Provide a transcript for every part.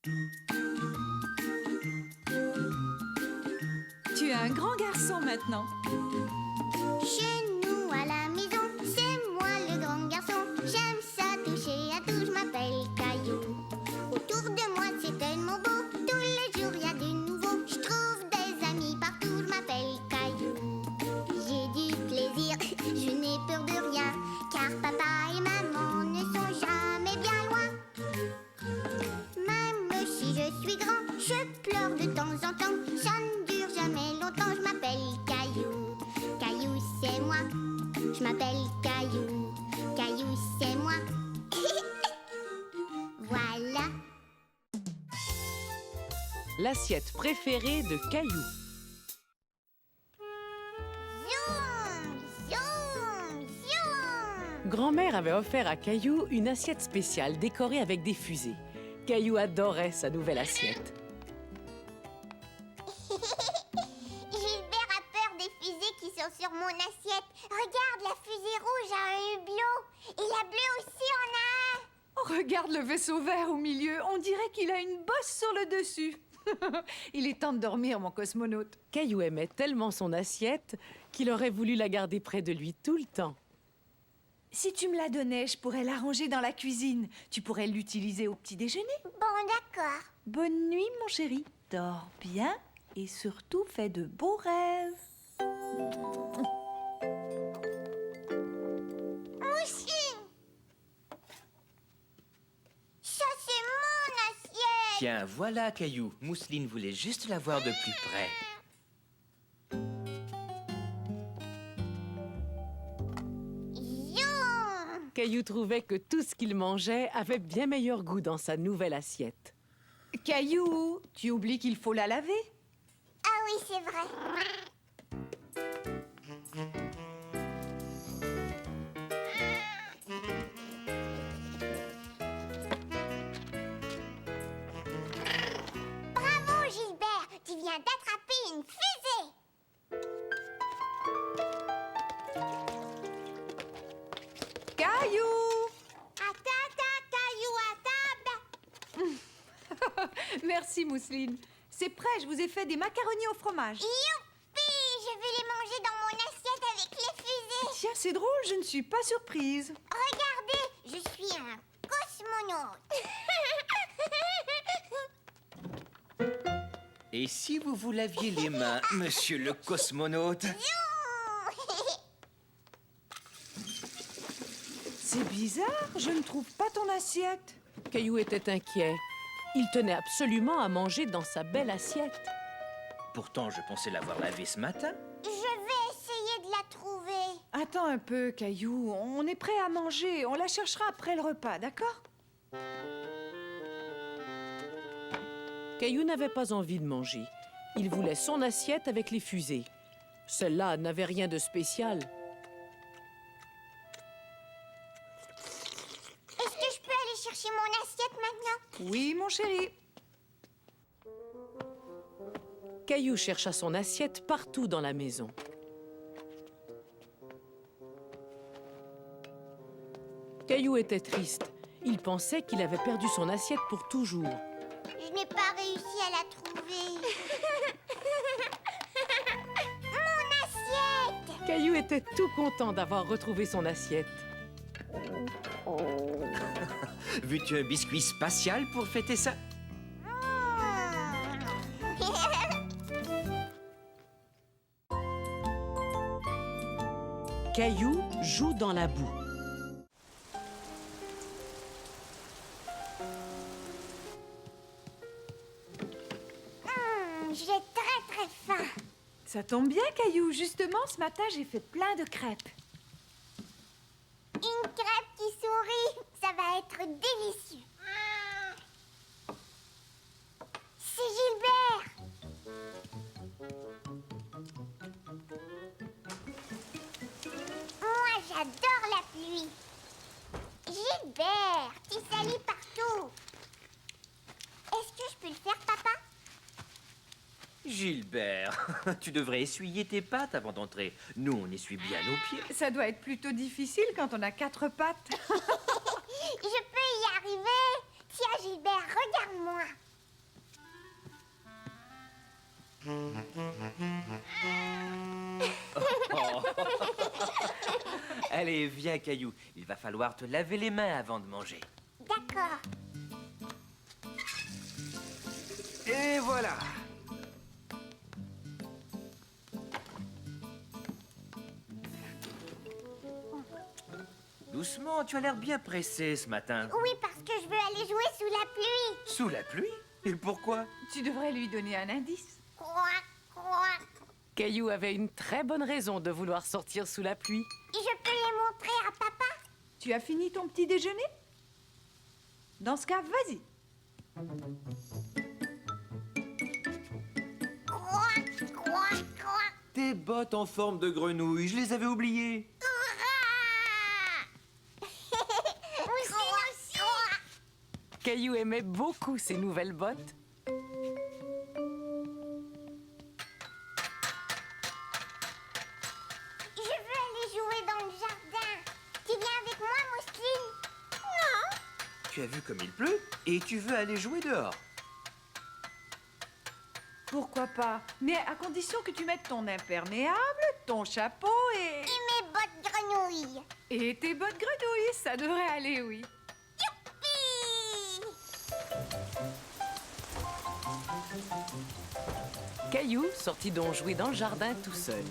Tu es un grand garçon maintenant. Chez nous à la maison, c'est moi le grand garçon. J'aime ça toucher à tout, je m'appelle Caillou. Autour de moi c'est tellement beau, tous les jours il y a du nouveau. Je trouve des amis partout, je m'appelle Caillou. J'ai du plaisir, je n'ai peur de rien, car papa et maman ne sont jamais bien loin. Même si je suis grand, je pleure de temps en temps. Ça ne dure jamais longtemps, je m'appelle Caillou. Caillou, c'est moi. Je m'appelle Caillou. Caillou, c'est moi. Voilà. L'assiette préférée de Caillou. Zoom, zoom, zoom. Grand-mère avait offert à Caillou une assiette spéciale décorée avec des fusées. Caillou adorait sa nouvelle assiette. Gilbert a peur des fusées qui sont sur mon assiette. Regarde, la fusée rouge a un hublot. Et la bleue aussi en a un. Oh, regarde le vaisseau vert au milieu. On dirait qu'il a une bosse sur le dessus. Il est temps de dormir, mon cosmonaute. Caillou aimait tellement son assiette qu'il aurait voulu la garder près de lui tout le temps. Si tu me la donnais, je pourrais la ranger dans la cuisine. Tu pourrais l'utiliser au petit déjeuner. Bon, d'accord. Bonne nuit, mon chéri. Dors bien et surtout fais de beaux rêves. Mousseline! Ça, c'est mon assiette! Tiens, voilà, Caillou. Mousseline voulait juste la voir de plus près. Zoom! Caillou trouvait que tout ce qu'il mangeait avait bien meilleur goût dans sa nouvelle assiette. Caillou, tu oublies qu'il faut la laver? Ah oui, c'est vrai. Bravo, Gilbert! Tu viens d'attraper une fusée! Caillou! À Caillou à table! Merci, Mousseline. C'est prêt, je vous ai fait des macaronis au fromage. Youpi! Je vais les manger dans mon assiette avec les fusées! Tiens, c'est drôle, je ne suis pas surprise. Regardez, je suis un cosmonaute! Et si vous vous laviez les mains, monsieur le cosmonaute? C'est bizarre, je ne trouve pas ton assiette. Caillou était inquiet. Il tenait absolument à manger dans sa belle assiette. Pourtant, je pensais l'avoir lavée ce matin. Je vais essayer de la trouver. Attends un peu, Caillou. On est prêt à manger. On la cherchera après le repas, d'accord? Caillou n'avait pas envie de manger. Il voulait son assiette avec les fusées. Celle-là n'avait rien de spécial. Est-ce que je peux aller chercher mon assiette maintenant? Oui, mon chéri. Caillou chercha son assiette partout dans la maison. Caillou était triste. Il pensait qu'il avait perdu son assiette pour toujours. Je n'ai pas réussi à la trouver. Mon assiette! Caillou était tout content d'avoir retrouvé son assiette. Veux-tu un biscuit spatial pour fêter ça? Caillou joue dans la boue. J'ai très très faim. Ça tombe bien, Caillou. Justement, ce matin, j'ai fait plein de crêpes. Une crêpe qui sourit, ça va être délicieux. C'est Gilbert. Moi, j'adore la pluie. Gilbert, tu salis partout. Est-ce que je peux le faire, papa? Gilbert, tu devrais essuyer tes pattes avant d'entrer. Nous, on essuie bien nos pieds. Ça doit être plutôt difficile quand on a 4 pattes. Je peux y arriver. Tiens, Gilbert, regarde-moi. Oh. Allez, viens, Caillou. Il va falloir te laver les mains avant de manger. D'accord. Et voilà. Doucement, tu as l'air bien pressé ce matin. Oui, parce que je veux aller jouer sous la pluie. Sous la pluie? Et pourquoi? Tu devrais lui donner un indice. Croac, croac. Caillou avait une très bonne raison de vouloir sortir sous la pluie. Je peux les montrer à papa? Tu as fini ton petit déjeuner? Dans ce cas, vas-y. Croac, croac, croac. Tes bottes en forme de grenouille, je les avais oubliées. Mousseline aussi. Caillou aimait beaucoup ses nouvelles bottes. Je veux aller jouer dans le jardin. Tu viens avec moi, Mousseline? Non. Tu as vu comme il pleut et tu veux aller jouer dehors. Pourquoi pas? Mais à condition que tu mettes ton imperméable, ton chapeau Et mes bottes grenouilles. et tes bottes grenouilles. Ça devrait aller, oui. Youpi! Caillou sortit donc jouer dans le jardin tout seul.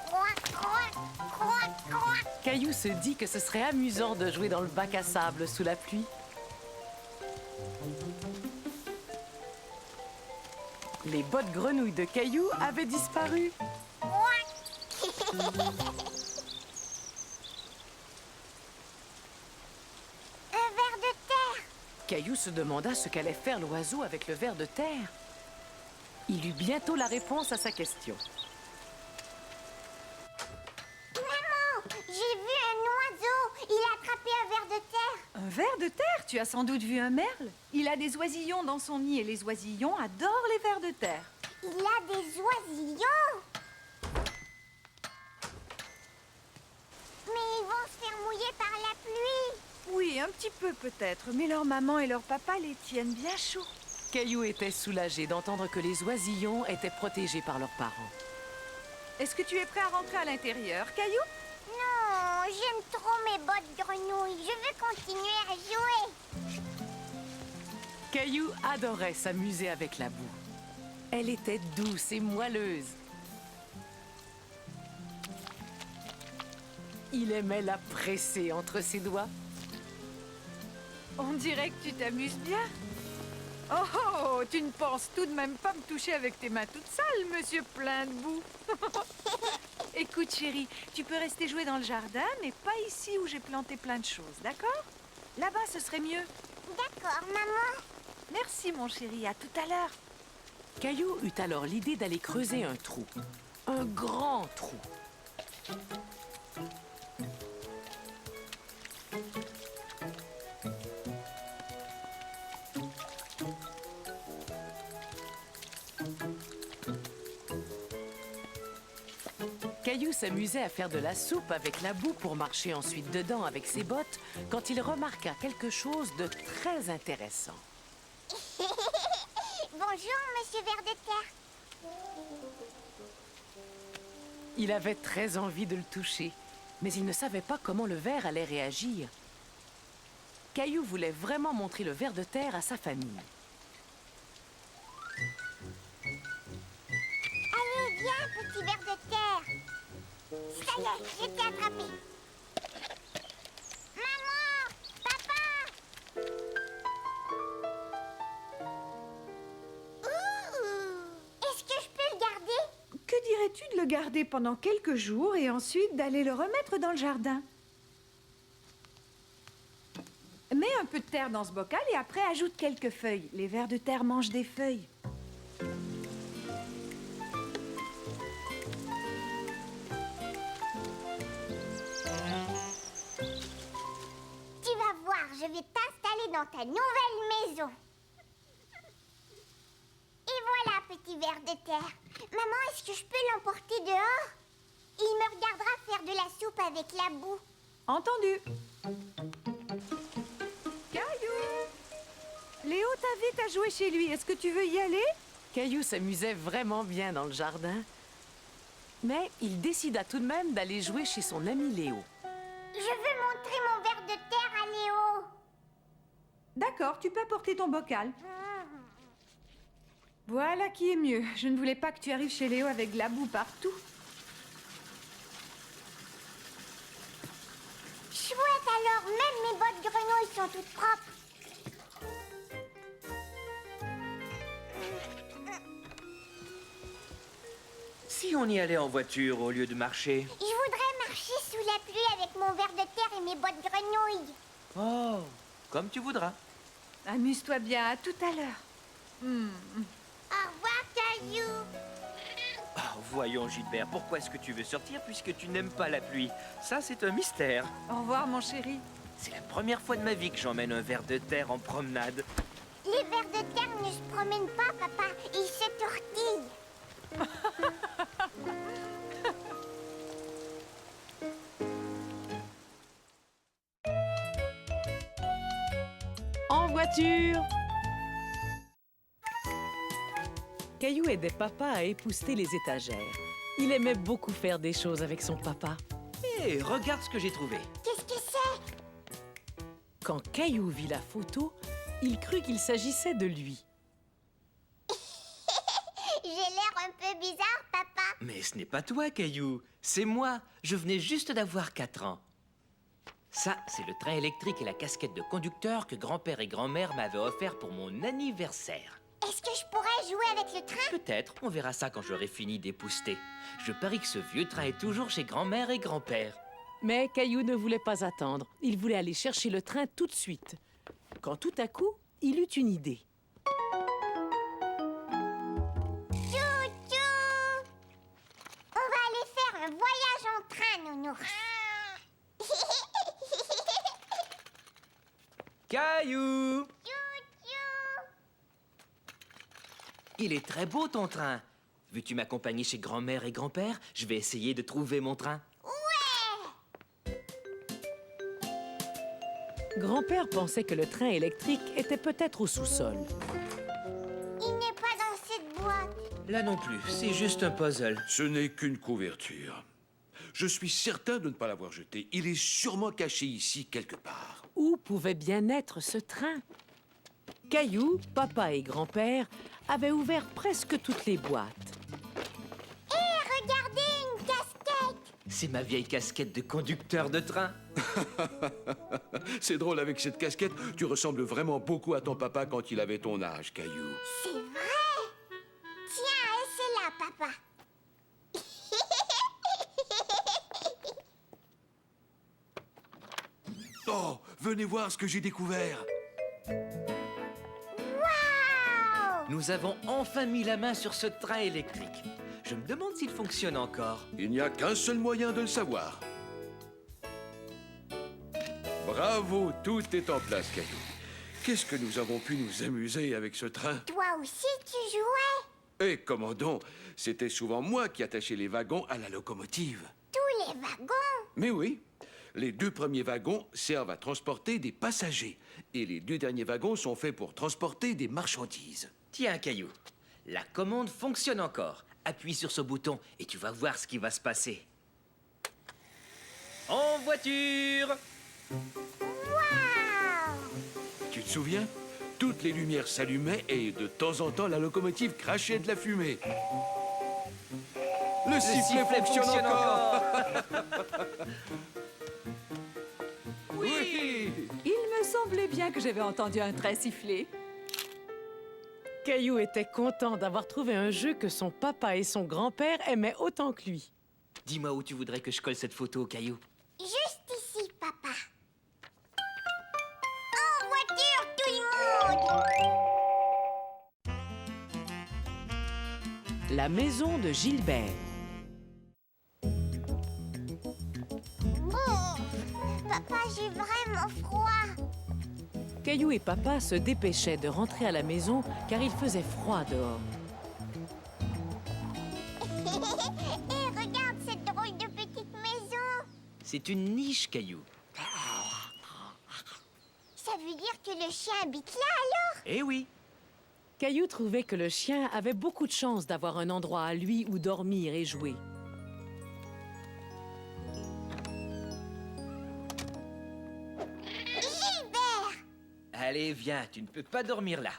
Croac, croac, croac, croac. Caillou se dit que ce serait amusant de jouer dans le bac à sable sous la pluie. Les bottes grenouilles de Caillou avaient disparu. Un ver de terre. Caillou se demanda ce qu'allait faire l'oiseau avec le ver de terre. Il eut bientôt la réponse à sa question. Maman, j'ai vu un oiseau. Il a attrapé un ver de terre. Un ver de terre? Tu as sans doute vu un merle. Il a des oisillons dans son nid et les oisillons adorent les vers de terre. Il a des oisillons. Mais ils vont se faire mouiller par la pluie. Oui, un petit peu peut-être, mais leur maman et leur papa les tiennent bien chauds. Caillou était soulagé d'entendre que les oisillons étaient protégés par leurs parents. Est-ce que tu es prêt à rentrer à l'intérieur, Caillou? Non, j'aime trop mes bottes grenouilles. Je veux continuer à jouer. Caillou adorait s'amuser avec la boue. Elle était douce et moelleuse. Il aimait la presser entre ses doigts. On dirait que tu t'amuses bien. Oh, oh, tu ne penses tout de même pas me toucher avec tes mains toutes sales, monsieur plein de boue. Écoute, chérie, tu peux rester jouer dans le jardin, mais pas ici où j'ai planté plein de choses, d'accord? Là-bas, ce serait mieux. D'accord, maman. Merci, mon chéri, à tout à l'heure. Caillou eut alors l'idée d'aller creuser un trou. Un grand trou. Caillou s'amusait à faire de la soupe avec la boue pour marcher ensuite dedans avec ses bottes quand il remarqua quelque chose de très intéressant. Bonjour, monsieur ver de terre. Il avait très envie de le toucher, mais il ne savait pas comment le ver allait réagir. Caillou voulait vraiment montrer le ver de terre à sa famille. Allez, viens, petit ver de terre. Ça y est, je t'ai attrapé. Maman! Papa! Ouh! Est-ce que je peux le garder? Que dirais-tu de le garder pendant quelques jours et ensuite d'aller le remettre dans le jardin? Mets un peu de terre dans ce bocal et après ajoute quelques feuilles. Les vers de terre mangent des feuilles. Tu vas voir, je vais t'installer dans ta nouvelle maison. Et voilà, petit ver de terre. Maman, est-ce que je peux l'emporter dehors? Il me regardera faire de la soupe avec la boue. Entendu. Caillou! Léo t'invite à jouer chez lui. Est-ce que tu veux y aller? Caillou s'amusait vraiment bien dans le jardin. Mais il décida tout de même d'aller jouer chez son ami Léo. Je veux montrer mon ver de terre à Léo. D'accord, tu peux apporter ton bocal. Voilà qui est mieux. Je ne voulais pas que tu arrives chez Léo avec de la boue partout. Chouette alors, même mes bottes grenouilles sont toutes propres. Si on y allait en voiture au lieu de marcher. Je voudrais marcher sous la pluie avec mon ver de terre et mes bottes grenouilles. Oh, comme tu voudras. Amuse-toi bien, à tout à l'heure. Au revoir, Caillou. Oh, voyons, Gilbert, pourquoi est-ce que tu veux sortir puisque tu n'aimes pas la pluie? Ça, c'est un mystère. Au revoir, mon chéri. C'est la première fois de ma vie que j'emmène un ver de terre en promenade. Les vers de terre ne se promènent pas, papa. Ils se tortillent. En voiture! Caillou aidait papa à épousseter les étagères. Il aimait beaucoup faire des choses avec son papa. Hé, regarde ce que j'ai trouvé. Qu'est-ce que c'est? Quand Caillou vit la photo, il crut qu'il s'agissait de lui. J'ai l'air un peu bizarre, papa. Mais ce n'est pas toi, Caillou. C'est moi. Je venais juste d'avoir 4 ans. Ça, c'est le train électrique et la casquette de conducteur que grand-père et grand-mère m'avaient offert pour mon anniversaire. Est-ce que je pourrais jouer avec le train? Peut-être, on verra ça quand j'aurai fini d'épousseter. Je parie que ce vieux train est toujours chez grand-mère et grand-père. Mais Caillou ne voulait pas attendre. Il voulait aller chercher le train tout de suite. Quand tout à coup, il eut une idée. Tchou-tchou! On va aller faire un voyage en train, nounours. Caillou! Tchou-tchou! Il est très beau ton train. Veux-tu m'accompagner chez grand-mère et grand-père? Je vais essayer de trouver mon train. Ouais! Grand-père pensait que le train électrique était peut-être au sous-sol. Il n'est pas dans cette boîte. Là non plus, c'est juste un puzzle. Ce n'est qu'une couverture. Je suis certain de ne pas l'avoir jeté. Il est sûrement caché ici quelque part. Où pouvait bien être ce train? Caillou, papa et grand-père avaient ouvert presque toutes les boîtes. Hé, regardez, une casquette! C'est ma vieille casquette de conducteur de train. C'est drôle, avec cette casquette, tu ressembles vraiment beaucoup à ton papa quand il avait ton âge, Caillou. C'est vrai! Tiens, c'est là, papa. Oh, venez voir ce que j'ai découvert. Waouh! Nous avons enfin mis la main sur ce train électrique. Je me demande s'il fonctionne encore. Il n'y a qu'un seul moyen de le savoir. Bravo, tout est en place, Caillou. Qu'est-ce que nous avons pu nous amuser avec ce train? Toi aussi, tu jouais? Et commandant, c'était souvent moi qui attachais les wagons à la locomotive. Tous les wagons? Mais oui, les 2 premiers wagons servent à transporter des passagers. Et les 2 derniers wagons sont faits pour transporter des marchandises. Tiens, Caillou, la commande fonctionne encore. Appuie sur ce bouton et tu vas voir ce qui va se passer. En voiture! Waouh! Tu te souviens? Toutes les lumières s'allumaient et de temps en temps, la locomotive crachait de la fumée. Le sifflet fonctionne encore. Oui! Il me semblait bien que j'avais entendu un train siffler. Caillou était content d'avoir trouvé un jeu que son papa et son grand-père aimaient autant que lui. Dis-moi où tu voudrais que je colle cette photo, Caillou. Juste ici, papa. En voiture, tout le monde! La maison de Gilbert. Oh, papa, j'ai vraiment froid. Caillou et papa se dépêchaient de rentrer à la maison car il faisait froid dehors. Et regarde cette drôle de petite maison. C'est une niche, Caillou. Ça veut dire que le chien habite là, alors? Eh oui, Caillou trouvait que le chien avait beaucoup de chance d'avoir un endroit à lui où dormir et jouer. Gilbert! Allez, viens, tu ne peux pas dormir là.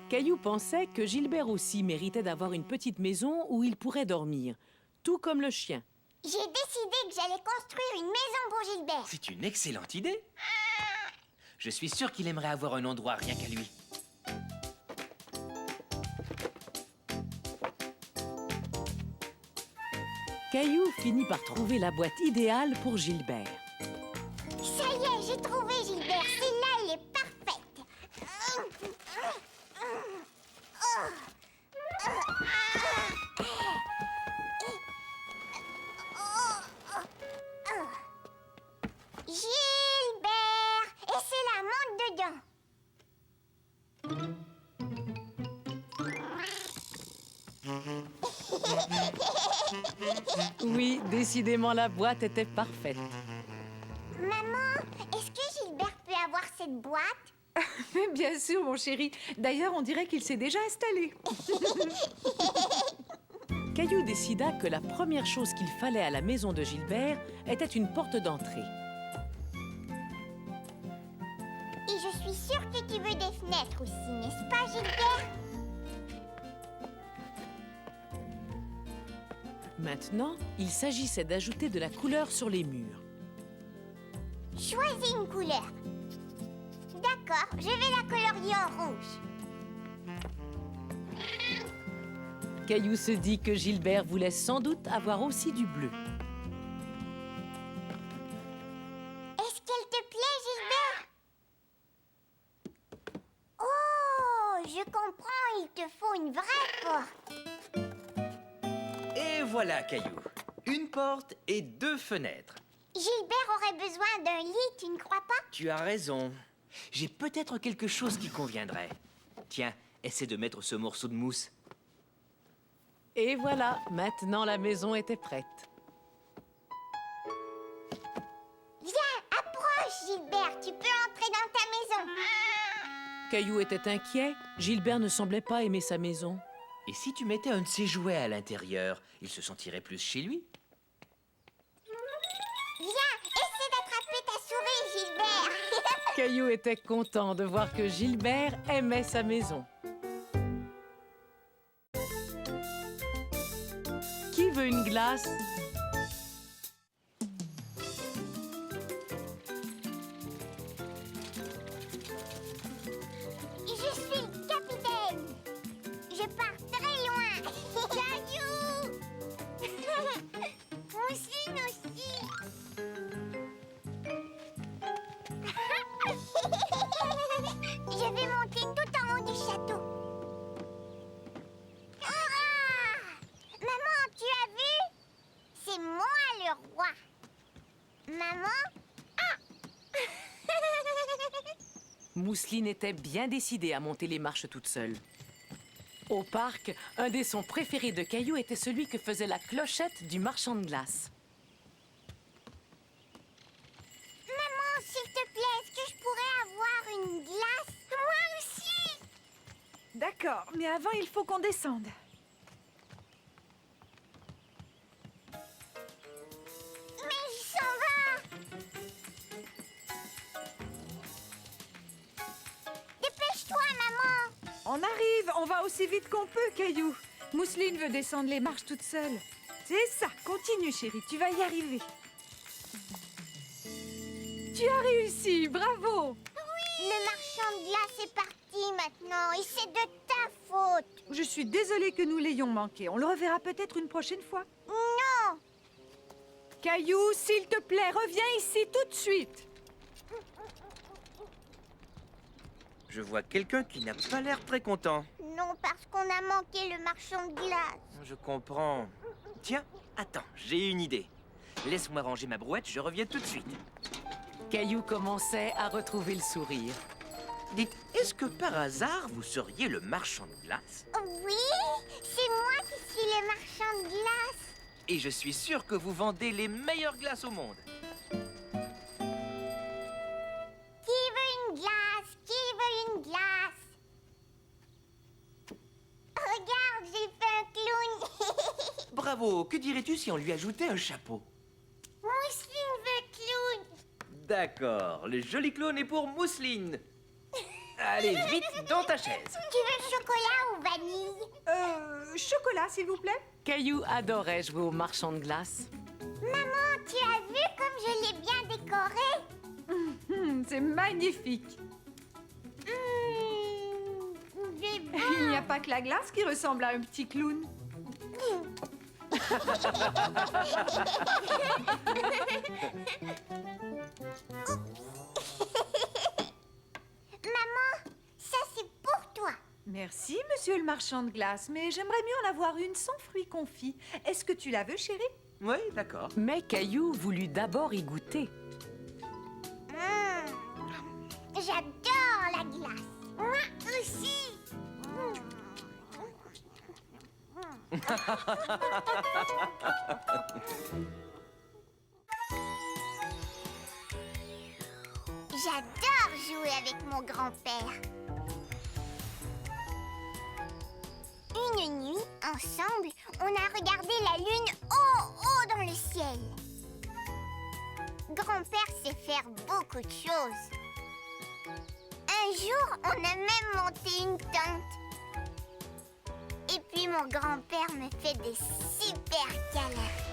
Caillou pensait que Gilbert aussi méritait d'avoir une petite maison où il pourrait dormir, tout comme le chien. J'ai décidé que j'allais construire une maison pour Gilbert. C'est une excellente idée. Je suis sûr qu'il aimerait avoir un endroit rien qu'à lui. Caillou finit par trouver la boîte idéale pour Gilbert. Ça y est, j'ai trouvé Gilbert. Celle-là, elle est parfaite. Gilbert! Et c'est la monte dedans. Oui, décidément la boîte était parfaite. Maman, est-ce que Gilbert peut avoir cette boîte? Mais bien sûr, mon chéri. D'ailleurs, on dirait qu'il s'est déjà installé. Caillou décida que la première chose qu'il fallait à la maison de Gilbert était une porte d'entrée. Et je suis sûre que tu veux des fenêtres aussi, n'est-ce pas, Gilbert? Maintenant, il s'agissait d'ajouter de la couleur sur les murs. Choisis une couleur. D'accord, je vais la colorier en rouge. Caillou se dit que Gilbert voulait sans doute avoir aussi du bleu. Est-ce qu'elle te plaît, Gilbert? Oh, je comprends, il te faut une vraie porte. Et voilà, Caillou. Une porte et 2 fenêtres. Gilbert aurait besoin d'un lit, tu ne crois pas? Tu as raison. J'ai peut-être quelque chose qui conviendrait. Tiens, essaie de mettre ce morceau de mousse. Et voilà, maintenant la maison était prête. Viens, approche, Gilbert, tu peux entrer dans ta maison. Caillou était inquiet. Gilbert ne semblait pas aimer sa maison. Et si tu mettais un de ses jouets à l'intérieur, il se sentirait plus chez lui. Viens, essaie d'attraper ta souris, Gilbert. Caillou était content de voir que Gilbert aimait sa maison. Qui veut une glace? Je suis le capitaine. Je pars très loin. Caillou. Mousseline aussi. Je vais monter tout en haut du château. Ah! Maman, tu as vu? C'est moi le roi. Maman? Mousseline était bien décidée à monter les marches toute seule. Au parc, un des sons préférés de Caillou était celui que faisait la clochette du marchand de glace. Maman, s'il te plaît, est-ce que je pourrais avoir une glace? Moi aussi! D'accord, mais avant, il faut qu'on descende. Mais il s'en va! Dépêche-toi, maman! On arrive, on va aussi vite qu'on peut, Caillou. Mousseline veut descendre les marches toute seule. C'est ça, continue, chérie, tu vas y arriver. Tu as réussi, bravo! Le marchand de glace est parti maintenant et c'est de ta faute. Je suis désolée que nous l'ayons manqué. On le reverra peut-être une prochaine fois. Non! Caillou, s'il te plaît, reviens ici tout de suite. Je vois quelqu'un qui n'a pas l'air très content. Non, parce qu'on a manqué le marchand de glace. Je comprends. Tiens, attends, j'ai une idée. Laisse-moi ranger ma brouette, je reviens tout de suite. Caillou commençait à retrouver le sourire. Dites, est-ce que par hasard vous seriez le marchand de glace? Oui, c'est moi qui suis le marchand de glace. Et je suis sûr que vous vendez les meilleures glaces au monde. Qui veut une bravo. Que dirais-tu si on lui ajoutait un chapeau? Mousseline veut clown. D'accord, le joli clown est pour Mousseline. Allez, vite, dans ta chaise. Tu veux chocolat ou vanille? Chocolat, s'il vous plaît. Caillou adorait jouer au marchand de glace. Maman, tu as vu comme je l'ai bien décoré? C'est magnifique. C'est beau. Il n'y a pas que la glace qui ressemble à un petit clown. Maman, ça c'est pour toi. Merci, monsieur le marchand de glace, mais j'aimerais mieux en avoir une sans fruits confits. Est-ce que tu la veux, chérie? Oui, d'accord. Mais Caillou voulut d'abord y goûter. J'adore la glace. Moi aussi. J'adore jouer avec mon grand-père. Une nuit, ensemble, on a regardé la lune haut dans le ciel. Grand-père sait faire beaucoup de choses. Un jour, on a même monté une tente. Et puis mon grand-père me fait des super câlins.